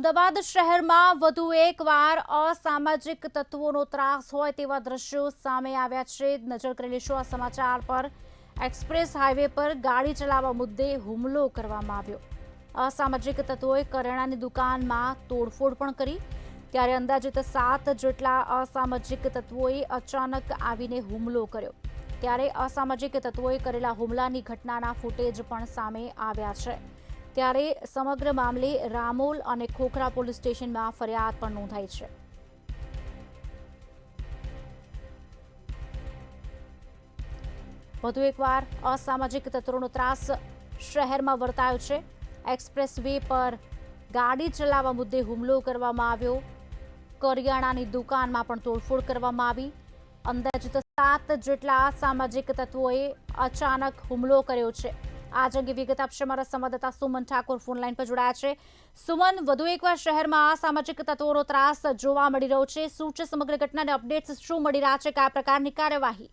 અમદાવાદ શહેરમાં વધુ એકવાર અસામાજિક તત્વોનો ત્રાસ હોય તેવા દ્રશ્યો સામે આવ્યા છે। નજર કરી લેશો આ સમાચાર પર। એક્સપ્રેસ હાઈવે પર ગાડી ચલાવવા મુદ્દે હુમલો કરવામાં આવ્યો। અસામાજિક તત્વોએ કરિયાણાની દુકાનમાં તોડફોડ પણ કરી, ત્યારે અંદાજિત 7 જેટલા અસામાજિક તત્વોએ અચાનક આવીને હુમલો કર્યો। ત્યારે અસામાજિક તત્વોએ કરેલા હુમલાની ઘટનાના ફૂટેજ પણ સામે આવ્યા છે। ત્યારે સમગ્ર મામલે રામોલ અને ખોખરા પોલીસ સ્ટેશનમાં ફરિયાદ પણ નોંધાઈ છે। વધુ એકવાર અસામાજિક તત્વોનો ત્રાસ શહેરમાં વર્તાયો છે। એક્સપ્રેસ વે પર ગાડી ચલાવવા મુદ્દે હુમલો કરવામાં આવ્યો। કરિયાણાની દુકાનમાં પણ તોડફોડ કરવામાં આવી। અંદાજિત 7 જેટલા અસામાજિક તત્વોએ અચાનક હુમલો કર્યો છે। આજ અંગે વિગત આપશે અમારા સંવાદદાતા સુમન ઠાકોર ફોનલાઈન પર જોડાયા છે। સુમન, વધુ એકવાર શહેરમાં અસામાજિક તત્વોનો ત્રાસ જોવા મળી રહ્યો છે। શું છે સમગ્ર ઘટનાને અપડેટ્સ શું મળી રહ્યા છે? કયા પ્રકારની કાર્યવાહી?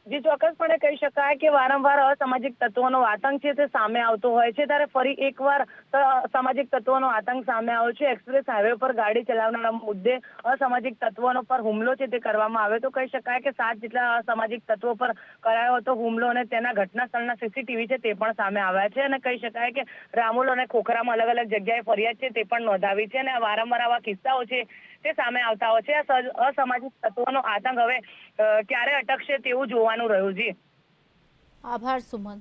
જે ચોક્કસપણે કહી શકાય કે વારંવાર અસામાજિક તત્વોનો આતંક છે તે સામે આવતો હોય છે, ત્યારે ફરી એકવાર અસામાજિક તત્વોનો આતંક સામે આવ્યો છે। એક્સપ્રેસ હાઈવે પર ગાડી ચલાવનારા મુદ્દે અસામાજિક તત્વોનો પર હુમલો છે તે કરવામાં આવ્યો। તો કહી શકાય કે 7 જેટલા અસામાજિક તત્વો પર કરાયો હતો હુમલો અને તેના ઘટના સ્થળના સીસીટીવી છે તે પણ સામે આવ્યા છે। અને કહી શકાય કે રામોલ અને ખોખરામાં અલગ અલગ જગ્યાએ ફરિયાદ છે તે પણ નોંધાવી છે અને વારંવાર આવા કિસ્સાઓ છે તે સામે આવતા હોય છે। અસામાજિક તત્વોનો આતંક હવે ક્યારે અટકશે તેવું જોવાનું રહ્યું છે। આભાર સુમન।